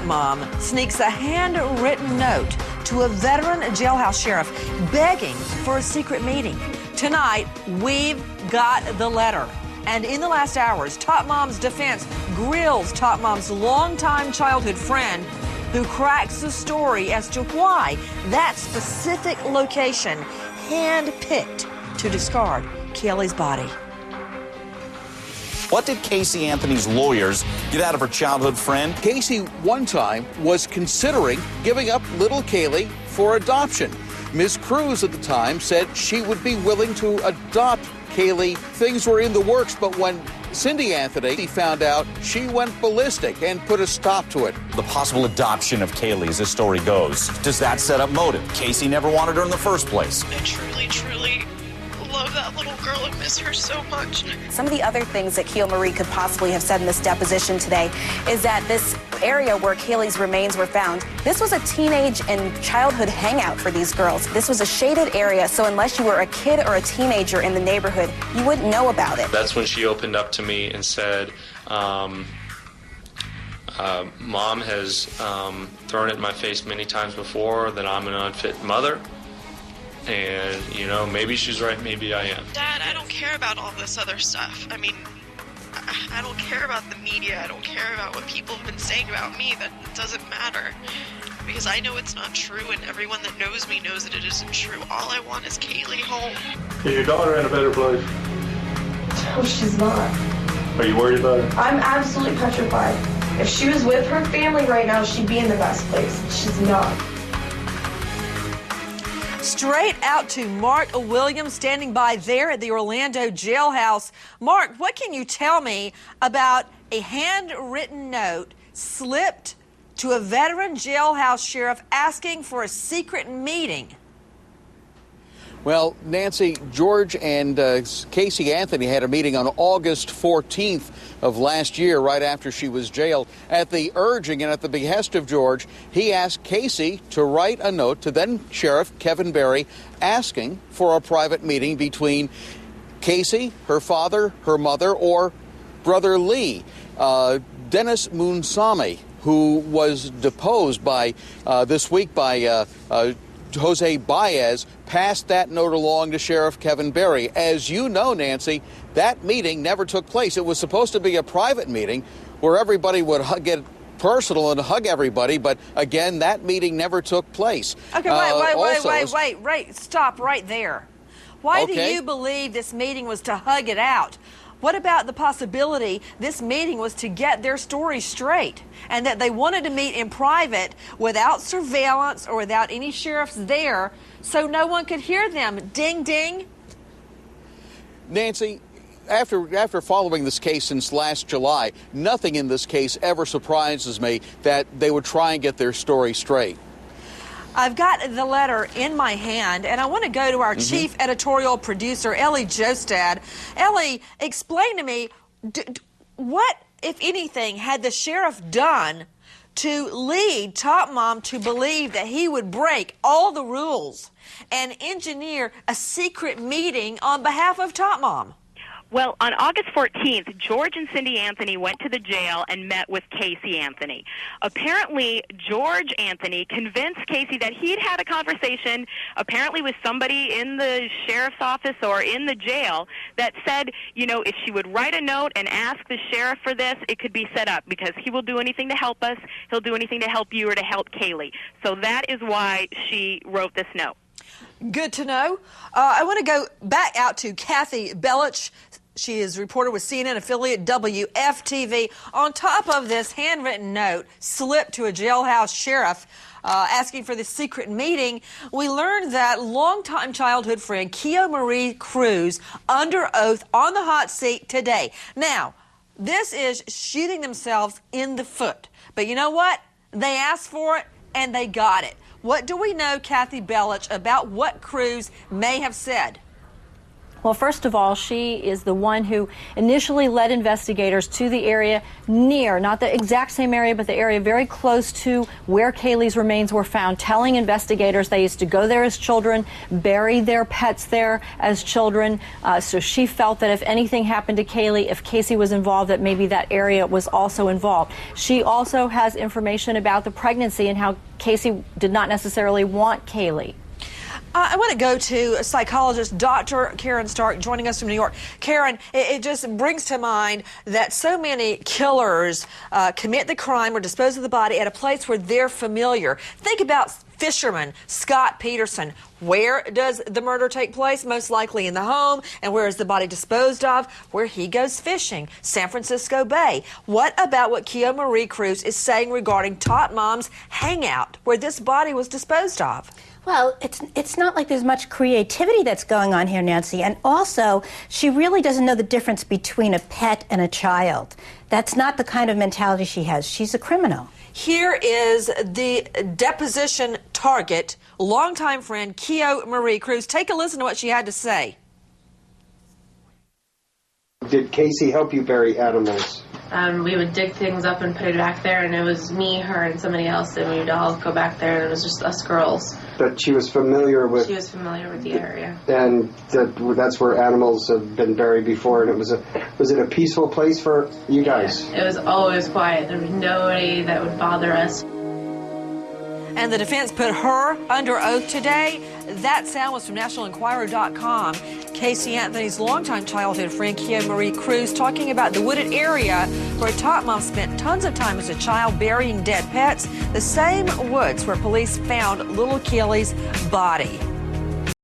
Mom sneaks a handwritten note to a veteran jailhouse sheriff begging for a secret meeting. Tonight, we've got the letter. And in the last hours, Top Mom's defense grills Top Mom's longtime childhood friend who cracks the story as to why that specific location handpicked to discard Kaylee's body. What did Casey Anthony's lawyers get out of her childhood friend? Casey one time was considering giving up little Kaylee for adoption. Ms. Cruz at the time said she would be willing to adopt Kaylee. Things were in the works, but when Cindy Anthony found out, she went ballistic and put a stop to it. The possible adoption of Kaylee, as this story goes. Does that set up motive? Casey never wanted her in the first place. I truly love that little girl and miss her so much. Some of the other things that Keough Marie could possibly have said in this deposition today is that this area where Kaylee's remains were found, this was a teenage and childhood hangout for these girls. This was a shaded area, so unless you were a kid or a teenager in the neighborhood, you wouldn't know about it. That's when she opened up to me and said, Mom has thrown it in my face many times before that I'm an unfit mother. And, you know, maybe she's right, maybe I am. Dad, I don't care about all this other stuff. I mean, I don't care about the media. I don't care about what people have been saying about me. That doesn't matter. Because I know it's not true, and everyone that knows me knows that it isn't true. All I want is Kaylee home. Is your daughter in a better place? No, she's not. Are you worried about her? I'm absolutely petrified. If she was with her family right now, she'd be in the best place. She's not. Straight out to Mark Williams, standing by there at the Orlando jailhouse. Mark, what can you tell me about a handwritten note slipped to a veteran jailhouse sheriff asking for a secret meeting? Well, Nancy, George and Casey Anthony had a meeting on August 14th of last year, right after she was jailed. At the urging and at the behest of George, he asked Casey to write a note to then Sheriff Kevin Berry asking for a private meeting between Casey, her father, her mother, or Brother Lee. Dennis Munsami, who was deposed by this week by Jose Baez, passed that note along to Sheriff Kevin Berry. As you know, Nancy, that meeting never took place. It was supposed to be a private meeting where everybody would get personal and hug everybody, but again, that meeting never took place. Okay, wait, stop right there. Why do you believe this meeting was to hug it out? What about the possibility this meeting was to get their story straight and that they wanted to meet in private without surveillance or without any sheriffs there so no one could hear them? Ding, ding. Nancy, after following this case since last July, nothing in this case ever surprises me that they would try and get their story straight. I've got the letter in my hand, and I want to go to our chief editorial producer, Ellie Jostad. Ellie, explain to me, what, if anything, had the sheriff done to lead Top Mom to believe that he would break all the rules and engineer a secret meeting on behalf of Top Mom? Well, on August 14th, George and Cindy Anthony went to the jail and met with Casey Anthony. Apparently, George Anthony convinced Casey that he'd had a conversation, apparently with somebody in the sheriff's office or in the jail, that said, you know, if she would write a note and ask the sheriff for this, it could be set up because he will do anything to help us. He'll do anything to help you or to help Kaylee. So that is why she wrote this note. Good to know. I want to go back out to Kathy Belich. She is a reporter with CNN affiliate WFTV. On top of this handwritten note slipped to a jailhouse sheriff asking for this secret meeting, we learned that longtime childhood friend Keough Marie Cruz under oath on the hot seat today. Now, this is shooting themselves in the foot. But you know what? They asked for it and they got it. What do we know, Kathy Belich, about what Cruz may have said? Well, first of all, she is the one who initially led investigators to the area near, not the exact same area, but the area very close to where Kaylee's remains were found, telling investigators they used to go there as children, bury their pets there as children. So she felt that if anything happened to Kaylee, if Casey was involved, that maybe that area was also involved. She also has information about the pregnancy and how Casey did not necessarily want Kaylee. I want to go to psychologist Dr. Karen Stark joining us from New York. Karen, it just brings to mind that so many killers commit the crime or dispose of the body at a place where they're familiar. Think about fisherman Scott Peterson. Where does the murder take place? Most likely in the home. And where is the body disposed of? Where he goes fishing, San Francisco Bay. What about what Keo Marie Cruz is saying regarding Tot Mom's hangout, where this body was disposed of? Well, it's not like there's much creativity that's going on here, Nancy. And also, she really doesn't know the difference between a pet and a child. That's not the kind of mentality she has. She's a criminal. Here is the deposition target, longtime friend Keo Marie Cruz. Take a listen to what she had to say. Did Casey help you bury animals? We would dig things up and put it back there, and it was me, her, and somebody else, and we would all go back there, and it was just us girls. But she was familiar with... She was familiar with the area. And that's where animals have been buried before, and was it a peaceful place for you guys? It was always quiet. There was nobody that would bother us. And the defense put her under oath today. That sound was from NationalEnquirer.com. Casey Anthony's longtime childhood friend, Keo Marie Cruz, talking about the wooded area where Tot Mom spent tons of time as a child burying dead pets, the same woods where police found little Keely's body.